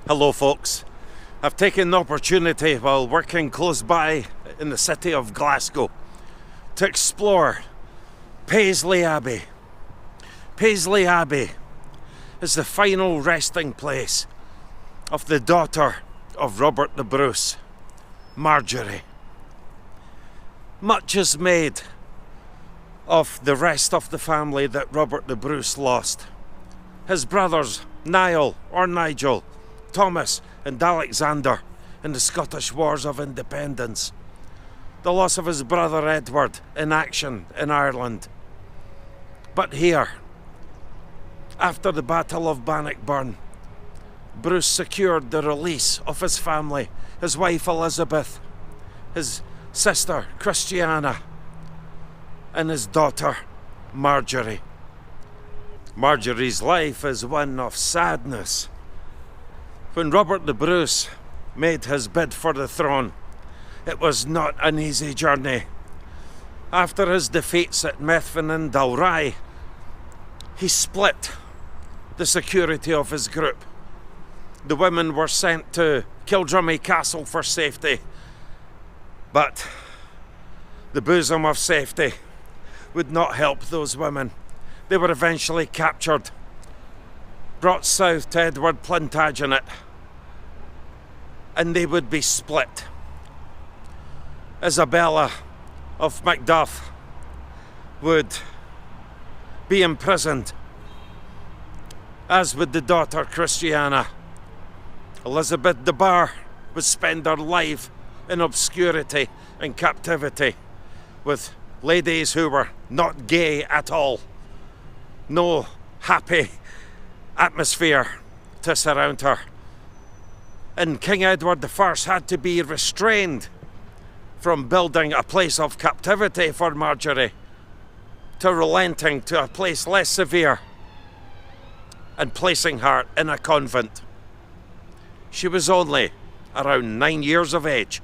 Hello folks, I've taken the opportunity while working close by in the city of Glasgow to explore Paisley Abbey. Paisley Abbey is the final resting place of the daughter of Robert the Bruce, Marjorie. Much is made of the rest of the family that Robert the Bruce lost. His brothers Niall or Nigel, Thomas and Alexander in the Scottish Wars of Independence. The loss of his brother Edward in action in Ireland. But here, after the Battle of Bannockburn, Bruce secured the release of his family, his wife Elizabeth, his sister Christiana, and his daughter Marjorie. Marjorie's life is one of sadness. When Robert the Bruce made his bid for the throne, it was not an easy journey. After his defeats at Methven and Dalry, he split the security of his group. The women were sent to Kildrummie Castle for safety, but the bosom of safety would not help those women. They were eventually captured, brought south to Edward Plantagenet, and they would be split. Isabella of Macduff would be imprisoned, as would the daughter Christiana. Elizabeth de Bar would spend her life in obscurity and captivity with ladies who were not gay at all. No happy atmosphere to surround her. And King Edward I had to be restrained from building a place of captivity for Marjorie to relenting to a place less severe and placing her in a convent. She was only around 9 years of age.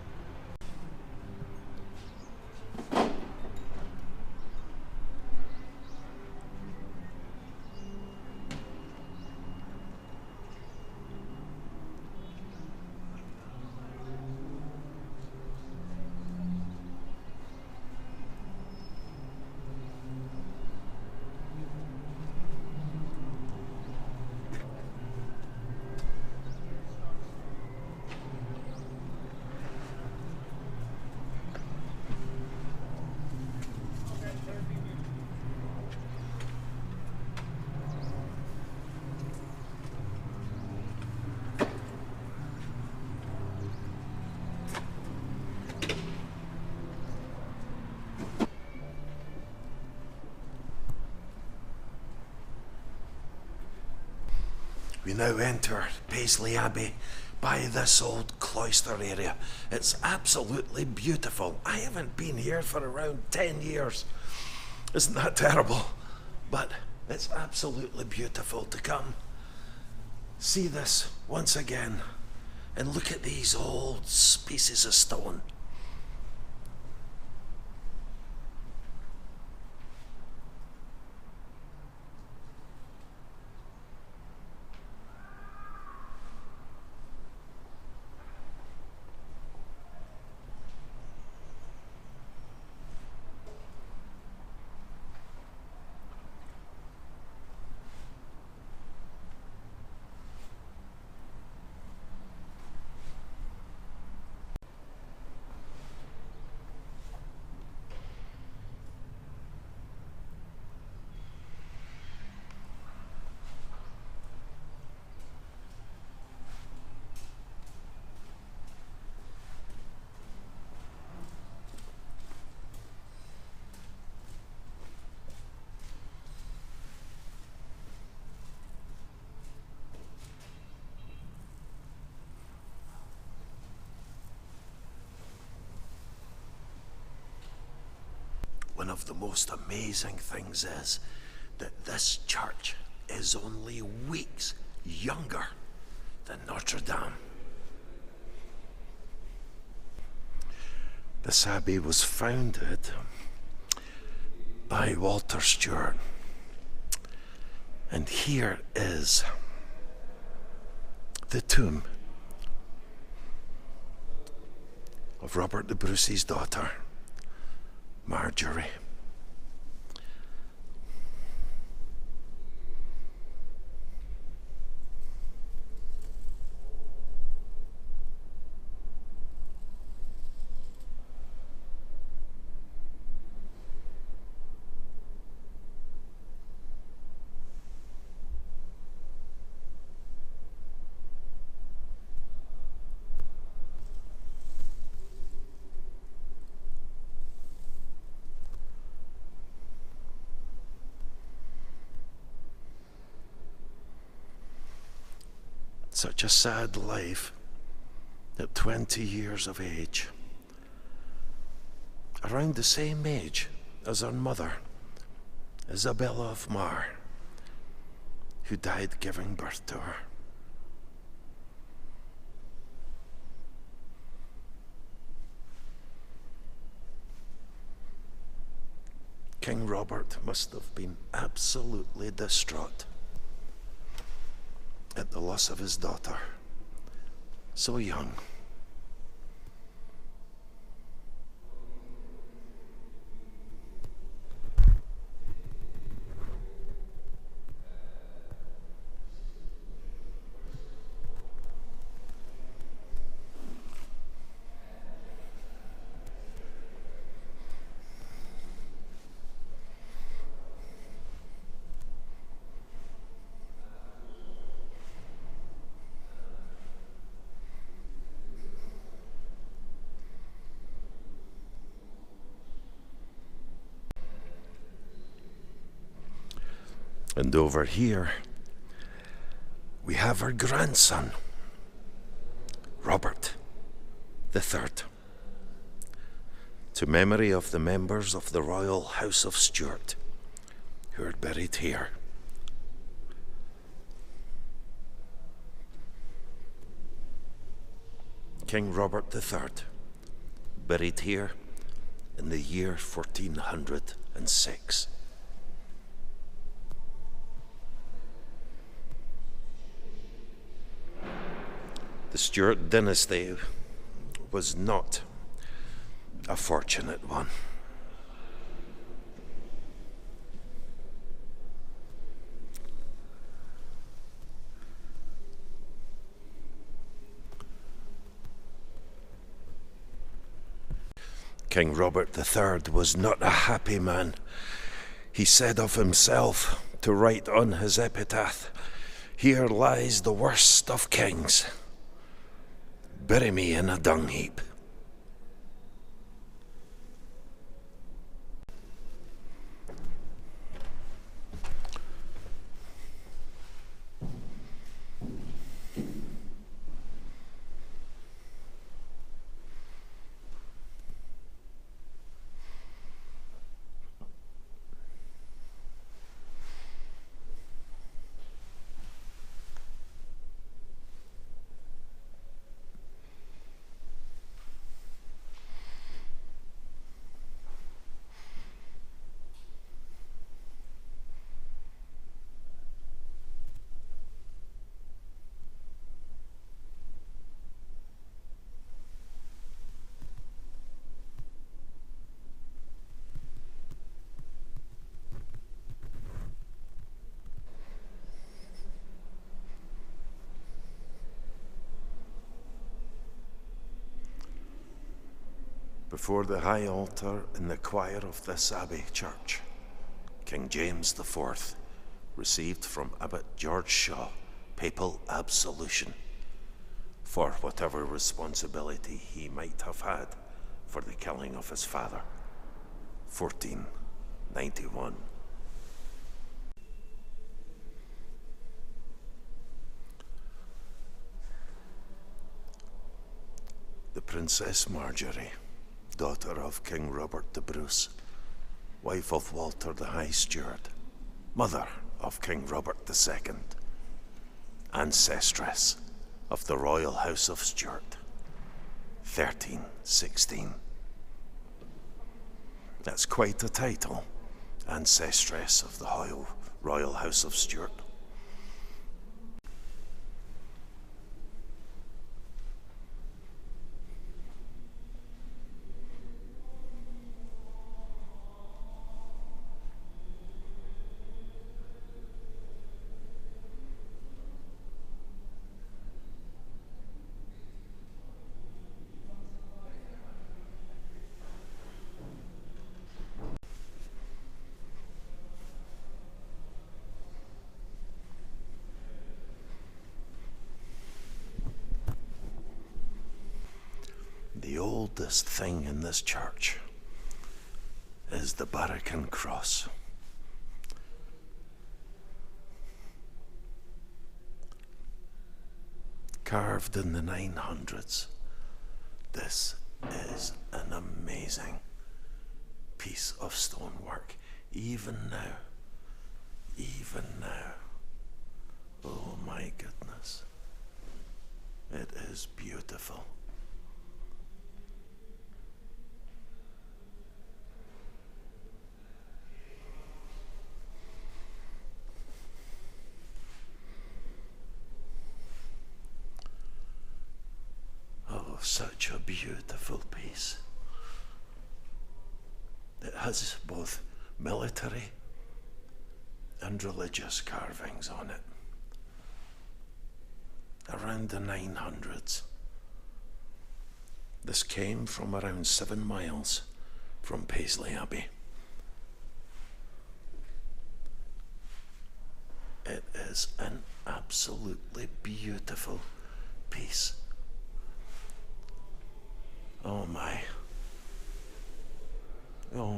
We now enter Paisley Abbey by this old cloister area. It's absolutely beautiful. I haven't been here for around 10 years. Isn't that terrible? But it's absolutely beautiful to come see this once again and look at these old pieces of stone. One of the most amazing things is that this church is only weeks younger than Notre Dame. This abbey was founded by Walter Stewart, and here is the tomb of Robert the Bruce's daughter, Marjorie. Such a sad life at 20 years of age. Around the same age as her mother, Isabella of Mar, who died giving birth to her. King Robert must have been absolutely distraught at the loss of his daughter, so young. And over here, we have her grandson, Robert III, to memory of the members of the royal House of Stewart who are buried here. King Robert III, buried here in the year 1406. The Stewart dynasty was not a fortunate one. King Robert III was not a happy man. He said of himself, to write on his epitaph, "Here lies the worst of kings. Bury me in a dung heap." Before the high altar in the choir of this Abbey church, King James IV received from Abbot George Shaw papal absolution for whatever responsibility he might have had for the killing of his father, 1491. The Princess Marjorie, daughter of King Robert the Bruce, wife of Walter the High Stewart, mother of King Robert II, ancestress of the Royal House of Stewart, 1316. That's quite a title, ancestress of the Royal House of Stewart. the oldest thing in this church is the Barracan cross. Carved in the 900s. This is an amazing piece of stonework. Even now. Oh my goodness. It is beautiful. Oh, such a beautiful piece. It has both military and religious carvings on it. Around the 900s. This came from around 7 miles from Paisley Abbey. It is an absolutely beautiful piece. Oh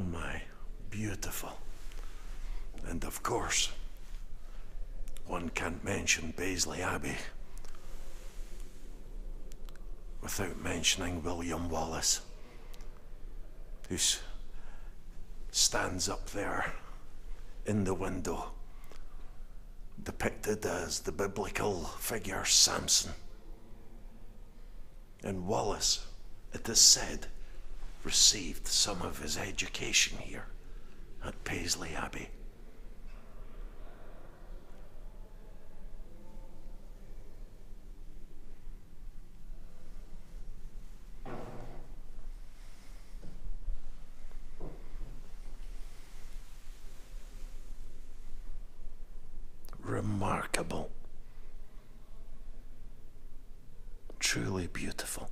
my, beautiful. And of course, one can't mention Paisley Abbey without mentioning William Wallace, who stands up there in the window, depicted as the biblical figure Samson. And Wallace, it is said, received some of his education here at Paisley Abbey. Remarkable. Truly beautiful.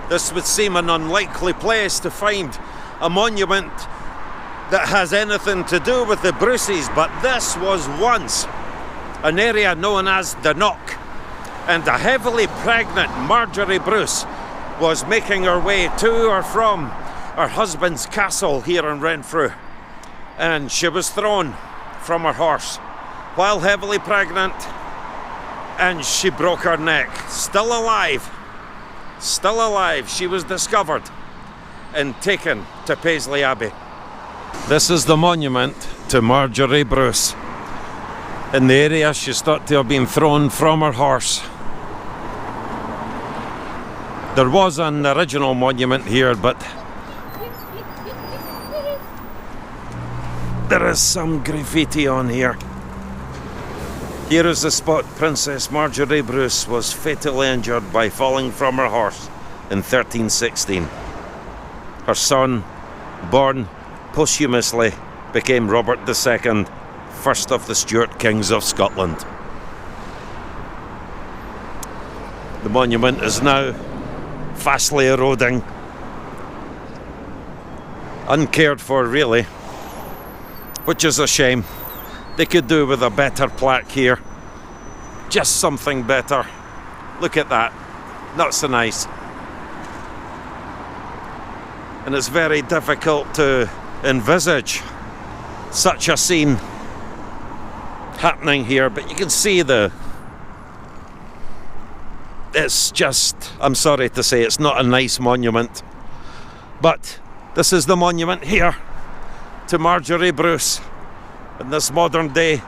This would seem an unlikely place to find a monument that has anything to do with the Bruces, but this was once an area known as the Knock, and a heavily pregnant Marjory Bruce was making her way to or from her husband's castle here in Renfrew, and she was thrown from her horse while heavily pregnant, and she broke her neck. Still alive, she was discovered and taken to Paisley Abbey. This is the monument to Marjory Bruce. In the area she's thought to have been thrown from her horse. There was an original monument here, but there is some graffiti on here. Here is the spot Princess Marjory Bruce was fatally injured by falling from her horse in 1316. Her son, born posthumously, became Robert II, first of the Stuart kings of Scotland. The monument is now fastly eroding, uncared for really, which is a shame. They could do with a better plaque here, just something better. Look at that, not so nice. And it's very difficult to envisage such a scene happening here, but you can see it's just, I'm sorry to say, it's not a nice monument, but this is the monument here to Marjory Bruce in this modern day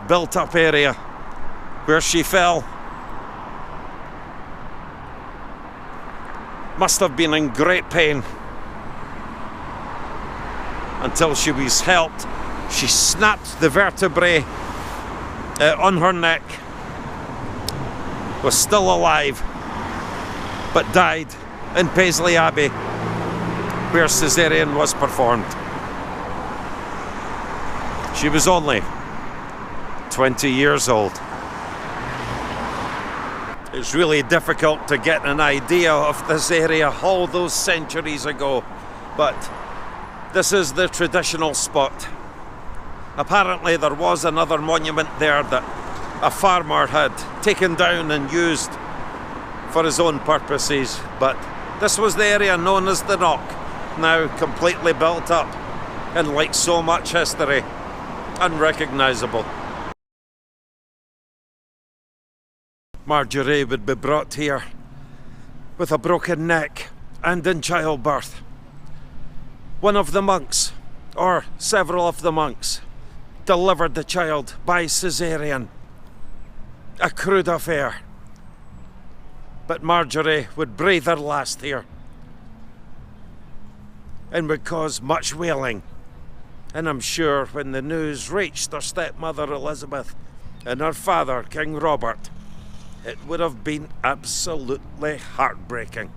built up area where she fell. Must have been in great pain until she was helped. She snapped the vertebrae on her neck, was still alive, but died in Paisley Abbey, where cesarean was performed. She was only 20 years old. It's really difficult to get an idea of this area all those centuries ago, but this is the traditional spot. Apparently there was another monument there that a farmer had taken down and used for his own purposes, but this was the area known as the Knock, now completely built up and, like so much history, unrecognisable. Marjorie would be brought here with a broken neck and in childbirth. One of the monks, or several of the monks, delivered the child by cesarean. A crude affair. But Marjorie would breathe her last here and would cause much wailing. And I'm sure when the news reached her stepmother Elizabeth and her father King Robert, it would have been absolutely heartbreaking.